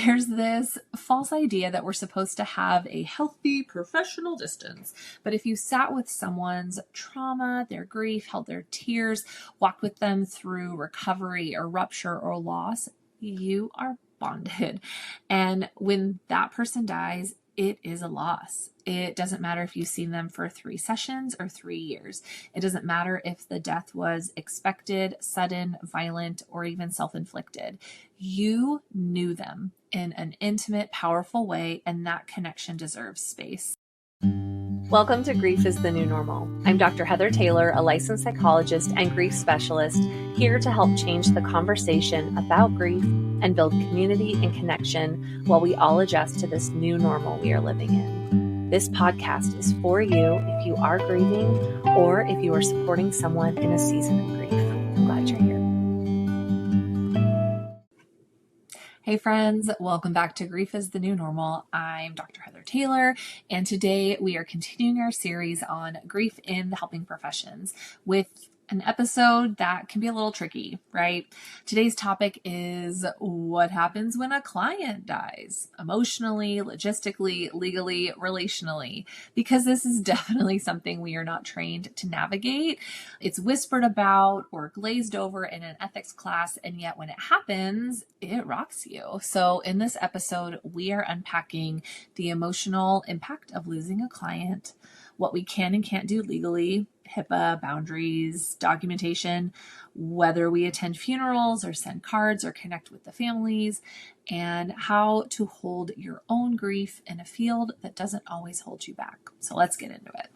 There's this false idea that we're supposed to have a healthy professional distance. But if you sat with someone's trauma, their grief, held their tears, walked with them through recovery or rupture or loss, you are bonded. And when that person dies, it is a loss. It doesn't matter if you've seen them for 3 sessions or 3 years. It doesn't matter if the death was expected, sudden, violent, or even self-inflicted. You knew them in an intimate, powerful way, and that connection deserves space. Welcome to Grief is the New Normal. I'm Dr. Heather Taylor, a licensed psychologist and grief specialist, here to help change the conversation about grief and build community and connection while we all adjust to this new normal we are living in. This podcast is for you if you are grieving or if you are supporting someone in a season of grief. I'm glad you're here. Hey friends, welcome back to Grief is the New Normal. I'm Dr. Heather Taylor, and today we are continuing our series on grief in the helping professions with an episode that can be a little tricky, right? Today's topic is what happens when a client dies, emotionally, logistically, legally, relationally, because this is definitely something we are not trained to navigate. It's whispered about or glazed over in an ethics class, and yet when it happens, it rocks you. So in this episode, we are unpacking the emotional impact of losing a client, what we can and can't do legally, HIPAA, boundaries, documentation, whether we attend funerals or send cards or connect with the families, and how to hold your own grief in a field that doesn't always hold you back. So let's get into it.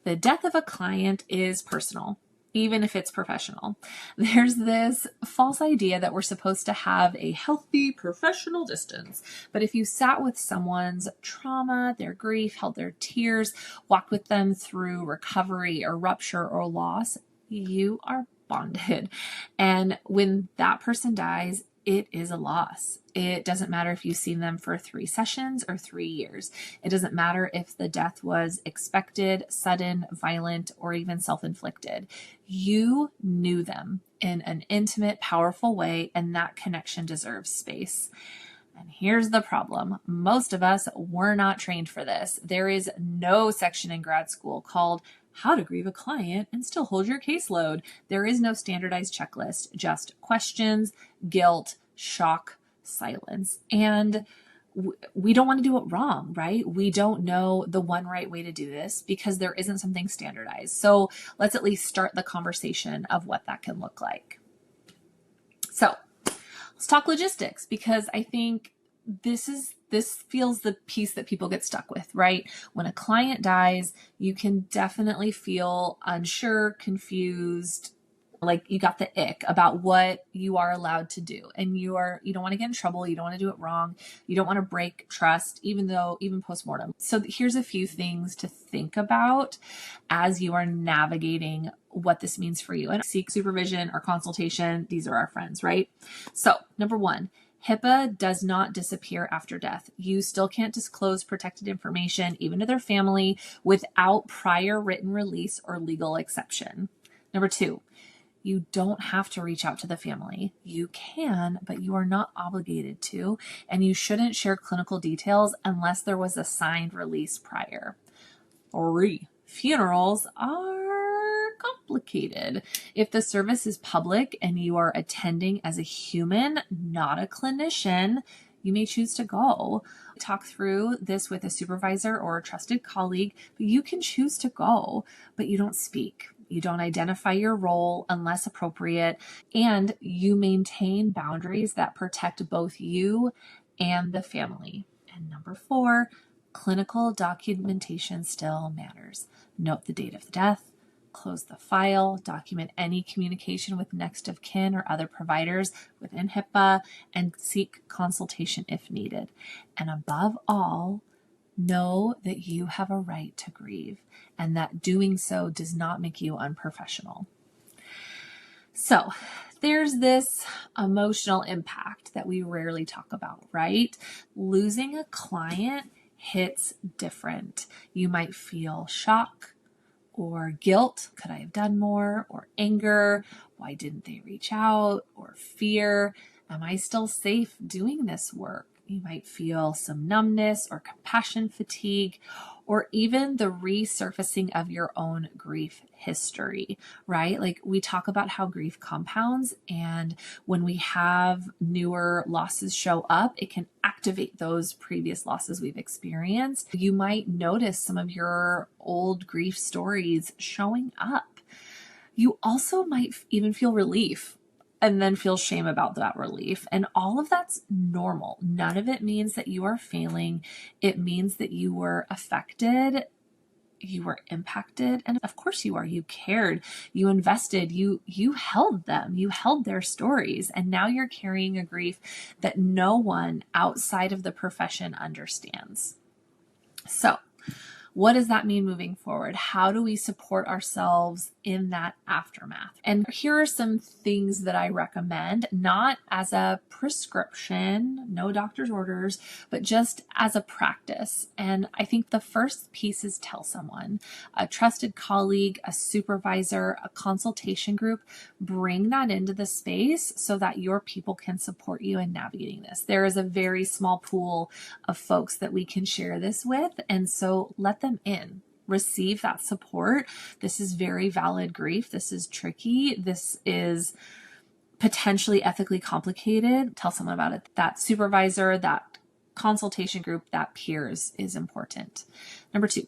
The death of a client is personal, even if it's professional. There's this false idea that we're supposed to have a healthy professional distance. But if you sat with someone's trauma, their grief, held their tears, walked with them through recovery or rupture or loss, you are bonded. And when that person dies, it is a loss. It doesn't matter if you've seen them for 3 sessions or 3 years. It doesn't matter if the death was expected, sudden, violent, or even self-inflicted. You knew them in an intimate, powerful way, and that connection deserves space. And here's the problem. Most of us were not trained for this. There is no section in grad school called How to Grieve a Client and Still Hold Your Caseload. There is no standardized checklist, just questions, guilt, shock, silence. And we don't want to do it wrong, right? We don't know the one right way to do this because there isn't something standardized. So let's at least start the conversation of what that can look like. So let's talk logistics, because I think this feels the piece that people get stuck with, right? When a client dies, you can definitely feel unsure, confused, like you got the ick about what you are allowed to do. And you don't want to get in trouble. You don't want to do it wrong. You don't want to break trust, even postmortem. So here's a few things to think about as you are navigating what this means for you. And seek supervision or consultation. These are our friends, right? So number 1, HIPAA does not disappear after death. You still can't disclose protected information, even to their family, without prior written release or legal exception. Number 2, you don't have to reach out to the family. You can, but you are not obligated to, and you shouldn't share clinical details unless there was a signed release prior. 3, funerals are complicated. If the service is public and you are attending as a human, not a clinician, you may choose to go. Talk through this with a supervisor or a trusted colleague, but you can choose to go, but you don't speak. You don't identify your role unless appropriate, and you maintain boundaries that protect both you and the family. And number 4, clinical documentation still matters. Note the date of the death, close the file, document any communication with next of kin or other providers within HIPAA, and seek consultation if needed. And above all, know that you have a right to grieve and that doing so does not make you unprofessional. So there's this emotional impact that we rarely talk about, right? Losing a client hits different. You might feel shock or guilt. Could I have done more? Or anger. Why didn't they reach out? Or fear. Am I still safe doing this work? You might feel some numbness or compassion fatigue, or even the resurfacing of your own grief history, right? Like we talk about how grief compounds, and when we have newer losses show up, it can activate those previous losses we've experienced. You might notice some of your old grief stories showing up. You also might even feel relief and then feel shame about that relief. And all of that's normal. None of it means that you are failing. It means that you were affected, you were impacted, and of course you are. You cared, you invested, you held them, you held their stories, and now you're carrying a grief that no one outside of the profession understands. So, what does that mean moving forward? How do we support ourselves in that aftermath? And here are some things that I recommend, not as a prescription, no doctor's orders, but just as a practice. And I think the first piece is tell someone, a trusted colleague, a supervisor, a consultation group. Bring that into the space so that your people can support you in navigating this. There is a very small pool of folks that we can share this with, and so let them in. Receive that support. This is very valid grief. This is tricky. This is potentially ethically complicated. Tell someone about it. That supervisor, that consultation group, that peers is important. Number 2,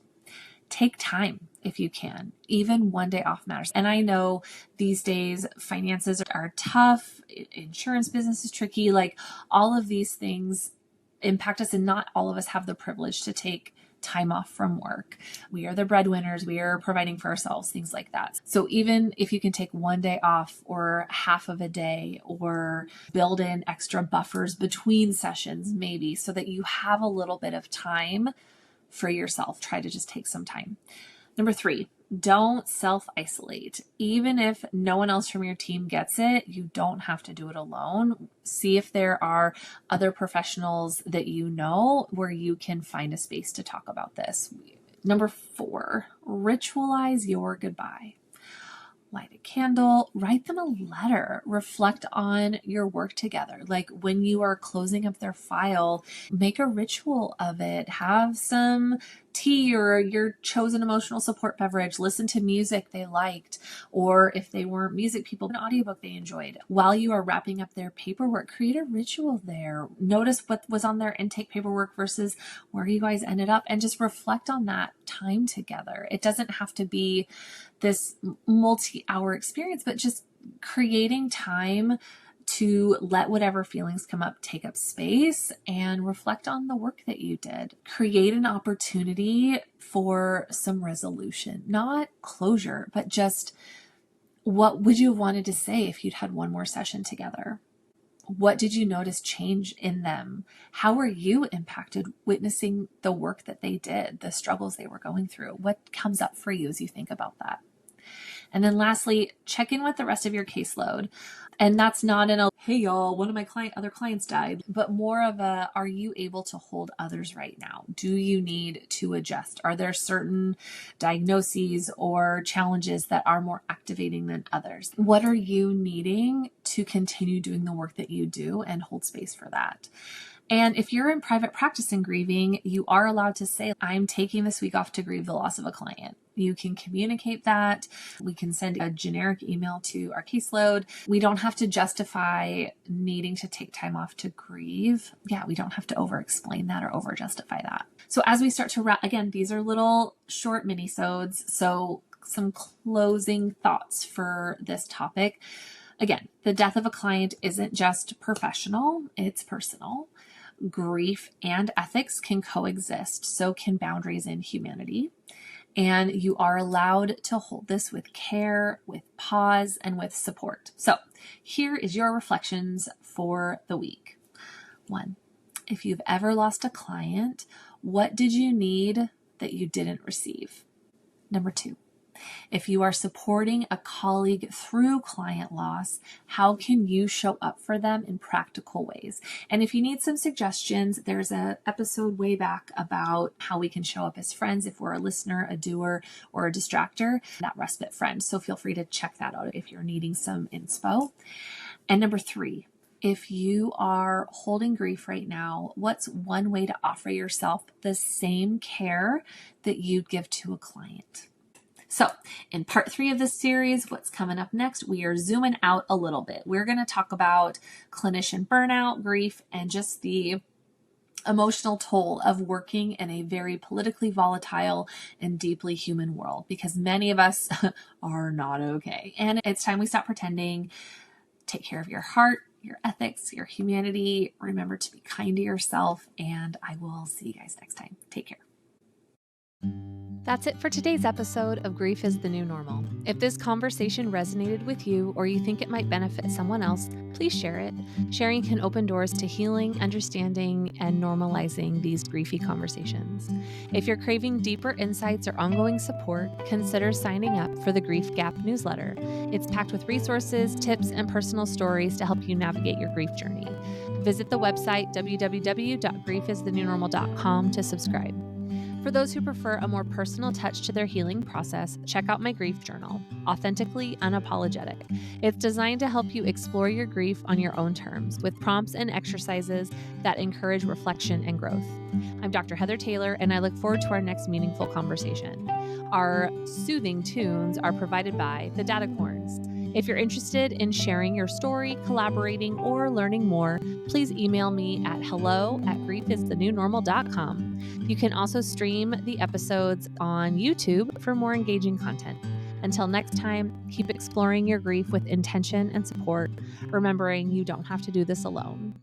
take time if you can. Even one day off matters. And I know these days finances are tough. Insurance business is tricky. Like all of these things impact us, and not all of us have the privilege to take time off from work. We are the breadwinners. We are providing for ourselves, things like that. So even if you can take one day off or half of a day, or build in extra buffers between sessions, maybe, so that you have a little bit of time for yourself, try to just take some time. Number 3, don't self-isolate. Even if no one else from your team gets it, you don't have to do it alone. See if there are other professionals that you know where you can find a space to talk about this. Number 4, ritualize your goodbye. Light a candle, write them a letter, reflect on your work together. Like when you are closing up their file, make a ritual of it. Have some tea or your chosen emotional support beverage. Listen to music they liked, or if they weren't music people, an audiobook they enjoyed. While you are wrapping up their paperwork, create a ritual there. Notice what was on their intake paperwork versus where you guys ended up, and just reflect on that time together. It doesn't have to be this multi-hour experience, but just creating time to let whatever feelings come up take up space and reflect on the work that you did. Create an opportunity for some resolution, not closure, but just what would you have wanted to say if you'd had one more session together? What did you notice change in them? How were you impacted witnessing the work that they did, the struggles they were going through? What comes up for you as you think about that? And then lastly, check in with the rest of your caseload. And that's not in a, hey y'all, one of my other clients died, but more of a, are you able to hold others right now? Do you need to adjust? Are there certain diagnoses or challenges that are more activating than others? What are you needing to continue doing the work that you do, and hold space for that? And if you're in private practice and grieving, you are allowed to say, I'm taking this week off to grieve the loss of a client. You can communicate that. We can send a generic email to our caseload. We don't have to justify needing to take time off to grieve. Yeah, we don't have to over-explain that or over-justify that. So as we start to wrap, again, these are little short mini-sodes. So some closing thoughts for this topic. Again, the death of a client isn't just professional, it's personal. Grief and ethics can coexist, so can boundaries in humanity. And you are allowed to hold this with care, with pause, and with support. So here is your reflections for the week. 1, if you've ever lost a client, what did you need that you didn't receive? Number 2, if you are supporting a colleague through client loss, how can you show up for them in practical ways? And if you need some suggestions, there's an episode way back about how we can show up as friends if we're a listener, a doer, or a distractor, that respite friend. So feel free to check that out if you're needing some inspo. And number 3, If you are holding grief right now, what's one way to offer yourself the same care that you'd give to a client? So in part 3 of this series, what's coming up next, we are zooming out a little bit. We're going to talk about clinician burnout, grief, and just the emotional toll of working in a very politically volatile and deeply human world, because many of us are not okay. And it's time we stop pretending. Take care of your heart, your ethics, your humanity. Remember to be kind to yourself, and I will see you guys next time. Take care. That's it for today's episode of Grief is the New Normal. If this conversation resonated with you or you think it might benefit someone else, please share it. Sharing can open doors to healing, understanding, and normalizing these griefy conversations. If you're craving deeper insights or ongoing support, consider signing up for the Grief Gap newsletter. It's packed with resources, tips, and personal stories to help you navigate your grief journey. Visit the website www.griefisthenewnormal.com to subscribe. For those who prefer a more personal touch to their healing process, check out my grief journal, Authentically Unapologetic. It's designed to help you explore your grief on your own terms, with prompts and exercises that encourage reflection and growth. I'm Dr. Heather Taylor, and I look forward to our next meaningful conversation. Our soothing tunes are provided by the Datacorns. If you're interested in sharing your story, collaborating, or learning more, please email me at hello@griefisthenewnormal.com. You can also stream the episodes on YouTube for more engaging content. Until next time, keep exploring your grief with intention and support, remembering you don't have to do this alone.